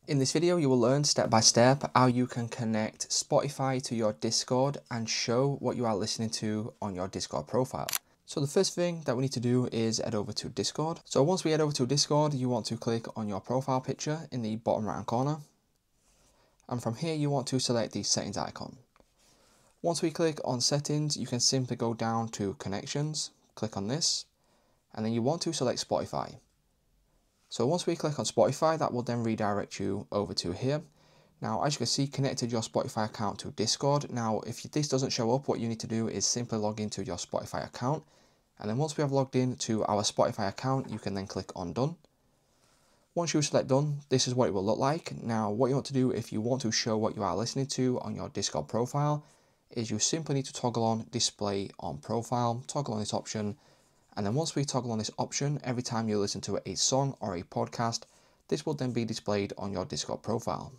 In this video, you will learn step by step how you can connect Spotify to your Discord and show what you are listening to on your Discord profile. So the first thing that we need to do is head over to Discord. So once we head over to Discord, you want to click on your profile picture in the bottom right hand corner. And from here, you want to select the settings icon. Once we click on settings, you can simply go down to connections, click on this, and then you want to select Spotify. So once we click on Spotify, that will then redirect you over to here. Now, as you can see, connected your Spotify account to Discord. Now, if this doesn't show up, what you need to do is simply log into your Spotify account. And then once we have logged in to our Spotify account, you can then click on done. Once you select done, this is what it will look like. Now, what you want to do if you want to show what you are listening to on your Discord profile is you simply need to toggle on display on profile, toggle on this option. And then once we toggle on this option, every time you listen to a song or a podcast, this will then be displayed on your Discord profile.